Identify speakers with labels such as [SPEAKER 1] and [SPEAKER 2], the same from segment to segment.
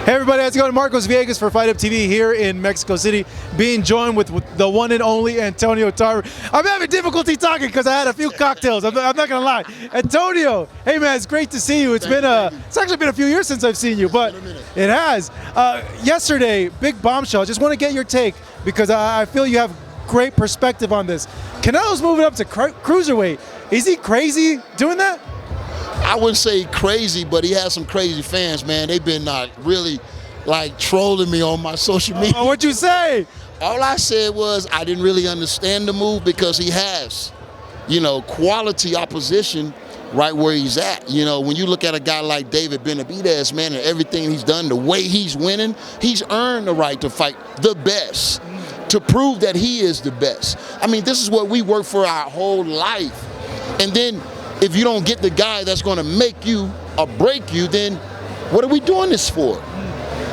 [SPEAKER 1] Hey everybody, how's it going? Marcos Villegas for Fight Up TV here in Mexico City, being joined with the one and only Antonio Tarver. I'm having difficulty talking because I had a few cocktails. I'm not gonna lie. Antonio, hey man, it's great to see you. It's actually been a few years since I've seen you, but it has. Yesterday, big bombshell. I just want to get your take because I feel you have great perspective on this. Canelo's moving up to cruiserweight. Is he crazy doing that?
[SPEAKER 2] I wouldn't say crazy, but he has some crazy fans, man. They've been really like trolling me on my social media.
[SPEAKER 1] What'd you say?
[SPEAKER 2] All I said was I didn't really understand the move because he has, quality opposition right where he's at. When you look at a guy like David Benavidez, man, and everything he's done, the way he's winning, he's earned the right to fight the best, to prove that he is the best. I mean, this is what we work for our whole life. And then if you don't get the guy that's going to make you or break you, then what are we doing this for?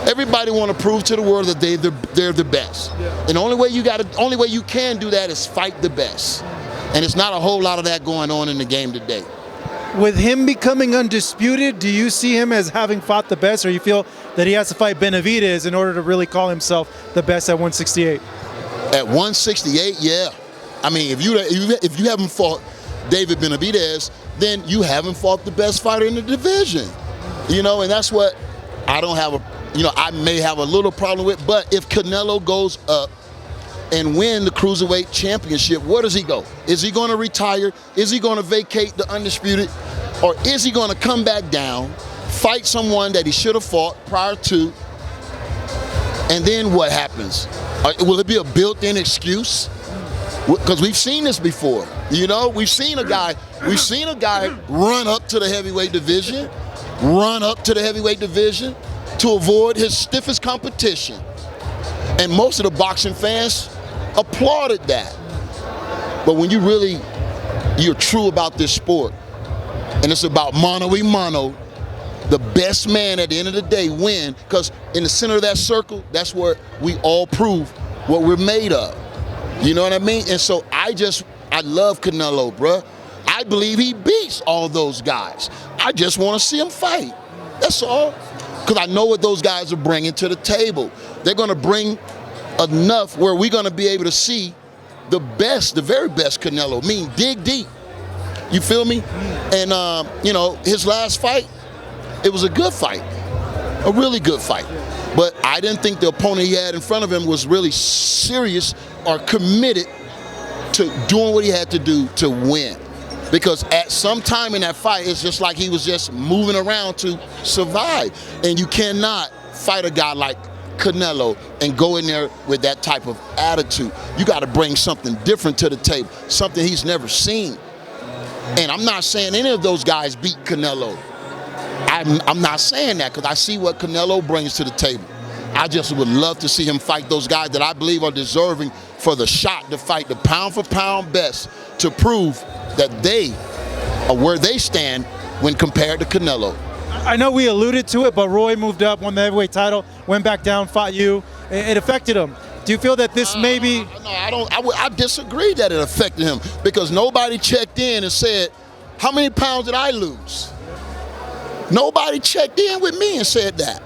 [SPEAKER 2] Everybody want to prove to the world that they're the best. Yeah. And the only way you can do that is fight the best. And it's not a whole lot of that going on in the game today.
[SPEAKER 1] With him becoming undisputed, do you see him as having fought the best, or you feel that he has to fight Benavidez in order to really call himself the best at 168?
[SPEAKER 2] At 168, yeah. I mean, if you haven't fought David Benavidez, then you haven't fought the best fighter in the division. And that's what I don't have I may have a little problem with. But if Canelo goes up and win the Cruiserweight Championship, where does he go? Is he going to retire? Is he going to vacate the undisputed? Or is he going to come back down, fight someone that he should have fought prior to? And then what happens? Will it be a built-in excuse? Because we've seen this before. We've seen a guy run up to the heavyweight division, to avoid his stiffest competition. And most of the boxing fans applauded that. But when you're true about this sport, and it's about mano a mano, the best man at the end of the day win, because in the center of that circle, that's where we all prove what we're made of. You know what I mean? And so I love Canelo, bruh. I believe he beats all those guys. I just want to see him fight. That's all. Because I know what those guys are bringing to the table. They're going to bring enough where we're going to be able to see the best, the very best Canelo. Dig deep. You feel me? And, his last fight, it was a good fight. A really good fight. But I didn't think the opponent he had in front of him was really serious or committed to doing what he had to do to win. Because at some time in that fight, it's just like he was just moving around to survive. And you cannot fight a guy like Canelo and go in there with that type of attitude. You got to bring something different to the table, something he's never seen. And I'm not saying any of those guys beat Canelo. I'm not saying that because I see what Canelo brings to the table. I just would love to see him fight those guys that I believe are deserving for the shot to fight the pound-for-pound best, to prove that they are where they stand when compared to Canelo.
[SPEAKER 1] I know we alluded to it, but Roy moved up, won the heavyweight title, went back down, fought you. It affected him. Do you feel that this maybe...
[SPEAKER 2] No, I don't. I disagree that it affected him because nobody checked in and said, how many pounds did I lose? Nobody checked in with me and said that.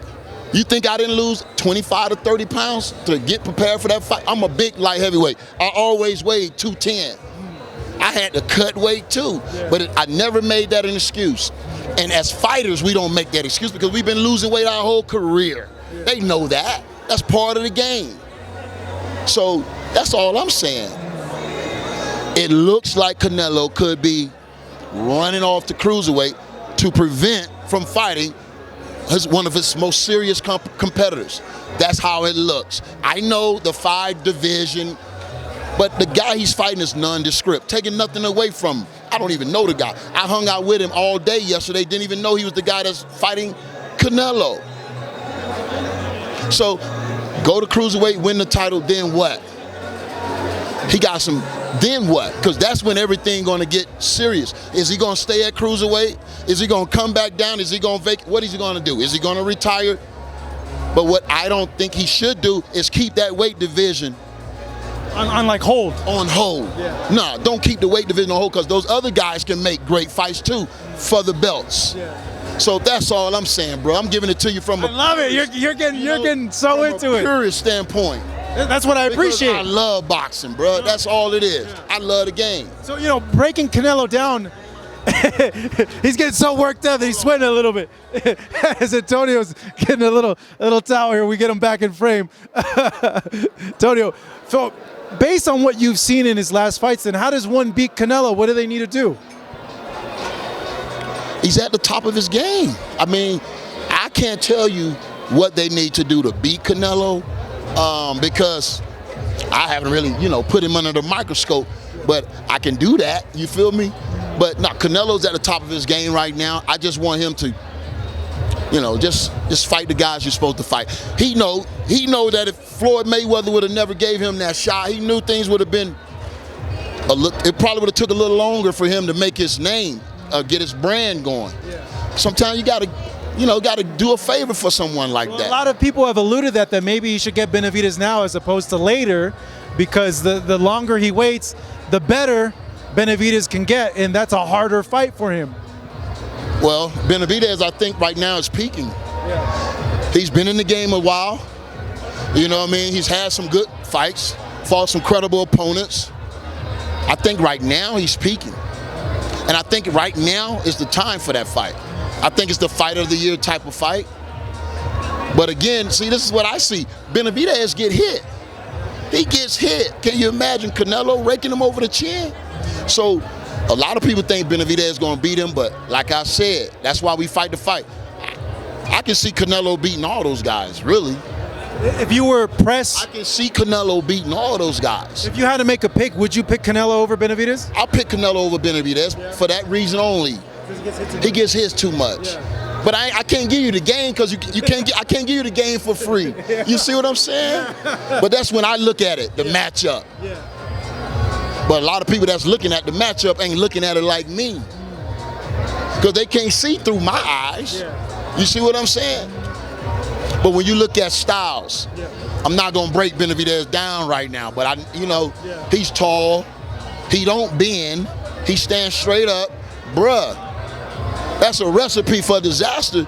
[SPEAKER 2] You think I didn't lose 25 to 30 pounds to get prepared for that fight? I'm a big light heavyweight. I always weighed 210. I had to cut weight too, but I never made that an excuse. And as fighters, we don't make that excuse because we've been losing weight our whole career. They know that. That's part of the game. So that's all I'm saying. It looks like Canelo could be running off the cruiserweight to prevent from fighting one of his most serious competitors. That's how it looks. I know the 5 division, but the guy he's fighting is nondescript, taking nothing away from him. I don't even know the guy. I hung out with him all day yesterday, didn't even know he was the guy that's fighting Canelo. So go to cruiserweight, win the title, then what? He got some, then what? Because that's when everything going to get serious. Is he going to stay at cruiserweight? Is he going to come back down? Is he going to vacate? What is he going to do? Is he going to retire? But what I don't think he should do is keep that weight division
[SPEAKER 1] on like hold.
[SPEAKER 2] On hold. Yeah. Nah, don't keep the weight division on hold because those other guys can make great fights too for the belts. Yeah. So that's all I'm saying, bro. I'm giving it to you from
[SPEAKER 1] I love it. You're getting so into it.
[SPEAKER 2] Purist standpoint.
[SPEAKER 1] That's what I appreciate.
[SPEAKER 2] I love boxing, bro. That's all it is. I love the game.
[SPEAKER 1] So, breaking Canelo down, he's getting so worked up that he's sweating a little bit. As Antonio's getting a little towel here, we get him back in frame. Antonio, so based on what you've seen in his last fights, then how does one beat Canelo? What do they need to do?
[SPEAKER 2] He's at the top of his game. I mean, I can't tell you what they need to do to beat Canelo because I haven't really, put him under the microscope, but I can do that, you feel me? But no, Canelo's at the top of his game right now. I just want him to, just fight the guys you're supposed to fight. He know that if Floyd Mayweather would have never gave him that shot, he knew things would have been, it probably would have took a little longer for him to make his name, get his brand going. Yeah. Sometimes you gotta do a favor for someone like that.
[SPEAKER 1] A lot of people have alluded that maybe he should get Benavidez now as opposed to later, because the longer he waits, the better Benavidez can get, and that's a harder fight for him.
[SPEAKER 2] Well, Benavidez, I think right now is peaking. Yeah. He's been in the game a while. You know what I mean? He's had some good fights, fought some credible opponents. I think right now he's peaking. And I think right now is the time for that fight. I think it's the fight of the year type of fight. But again, see, this is what I see. Benavidez get hit. He gets hit. Can you imagine Canelo raking him over the chin? So a lot of people think Benavidez is going to beat him, but like I said, that's why we fight the fight. I can see Canelo beating all those guys, really.
[SPEAKER 1] If you were pressed,
[SPEAKER 2] I can see Canelo beating all those guys.
[SPEAKER 1] If you had to make a pick, would you pick Canelo over Benavidez?
[SPEAKER 2] I'll pick Canelo over Benavidez for that reason only. He gets hit too much. Yeah. But I can't give you the game because I can't give you the game for free. You see what I'm saying? But that's when I look at it, the matchup. Yeah. But a lot of people that's looking at the matchup ain't looking at it like me, because they can't see through my eyes. Yeah. You see what I'm saying? But when you look at styles, I'm not gonna break Benavidez down right now. But he's tall, he don't bend, he stands straight up, bruh. That's a recipe for disaster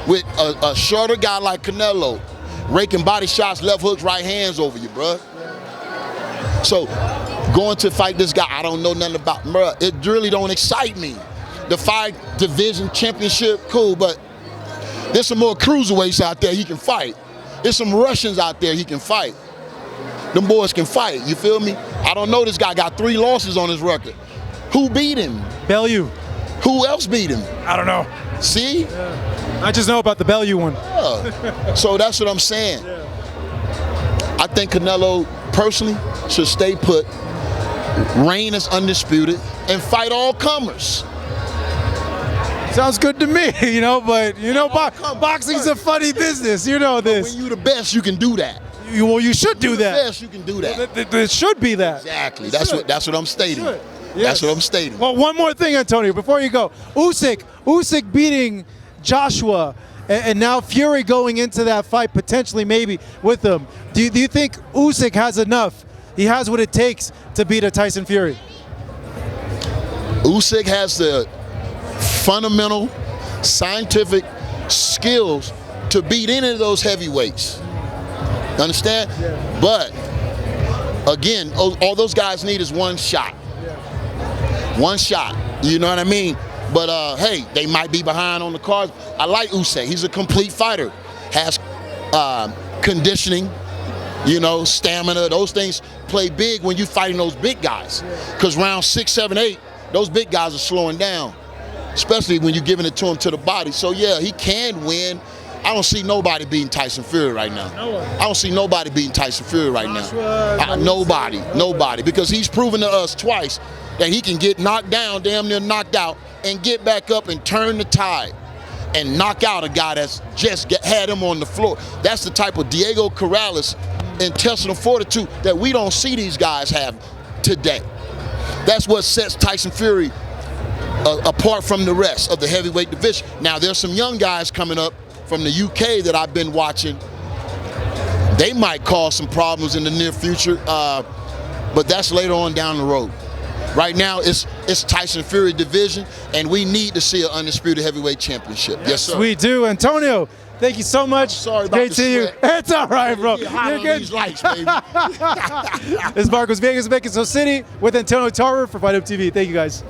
[SPEAKER 2] with a shorter guy like Canelo, raking body shots, left hooks, right hands over you, bruh. So going to fight this guy I don't know nothing about, bruh, it really don't excite me. The 5 division championship, cool, but there's some more cruiserweights out there he can fight. There's some Russians out there he can fight. Them boys can fight, you feel me? I don't know, this guy got 3 losses on his record. Who beat him?
[SPEAKER 1] Bellew.
[SPEAKER 2] Who else beat him?
[SPEAKER 1] I don't know.
[SPEAKER 2] See?
[SPEAKER 1] Yeah. I just know about the Bellew one.
[SPEAKER 2] Yeah. So that's what I'm saying. Yeah. I think Canelo, personally, should stay put, reign as undisputed, and fight all comers.
[SPEAKER 1] Sounds good to me, but boxing's a funny business. You know this.
[SPEAKER 2] When you're the best, you can do that.
[SPEAKER 1] You should do that.
[SPEAKER 2] The best, you can do that.
[SPEAKER 1] It should be that.
[SPEAKER 2] Exactly. That's what I'm stating. Yes. That's what I'm stating.
[SPEAKER 1] Well, one more thing, Antonio, before you go. Usyk beating Joshua, and now Fury going into that fight potentially maybe with him. Do you think Usyk has enough? He has what it takes to beat a Tyson Fury?
[SPEAKER 2] Usyk has the fundamental scientific skills to beat any of those heavyweights. Understand? Yeah. But again, all those guys need is one shot. Yeah. One shot. You know what I mean? But hey, they might be behind on the cards. I like Usyk. He's a complete fighter. Has conditioning, stamina. Those things play big when you're fighting those big guys. Because round 6, 7, 8, those big guys are slowing down, especially when you're giving it to him to the body. So yeah, he can win. I don't see nobody beating Tyson Fury right now. I don't see nobody beating Tyson Fury right now. Nobody, because he's proven to us twice that he can get knocked down, damn near knocked out, and get back up and turn the tide and knock out a guy that's just had him on the floor. That's the type of Diego Corrales intestinal fortitude that we don't see these guys have today. That's what sets Tyson Fury apart from the rest of the heavyweight division. Now, there's some young guys coming up from the UK that I've been watching. They might cause some problems in the near future, but that's later on down the road. Right now, it's Tyson Fury division, and we need to see an undisputed heavyweight championship. Yes, sir.
[SPEAKER 1] We do. Antonio, thank you so much.
[SPEAKER 2] Sorry about
[SPEAKER 1] Great
[SPEAKER 2] the
[SPEAKER 1] seeing you.
[SPEAKER 2] sweat.
[SPEAKER 1] It's all right, bro.
[SPEAKER 2] Get hot
[SPEAKER 1] You're
[SPEAKER 2] on
[SPEAKER 1] good.
[SPEAKER 2] these lights, baby.
[SPEAKER 1] This is Marcos Villegas, Mexico City, with Antonio Tarver for Fight Up TV. Thank you, guys.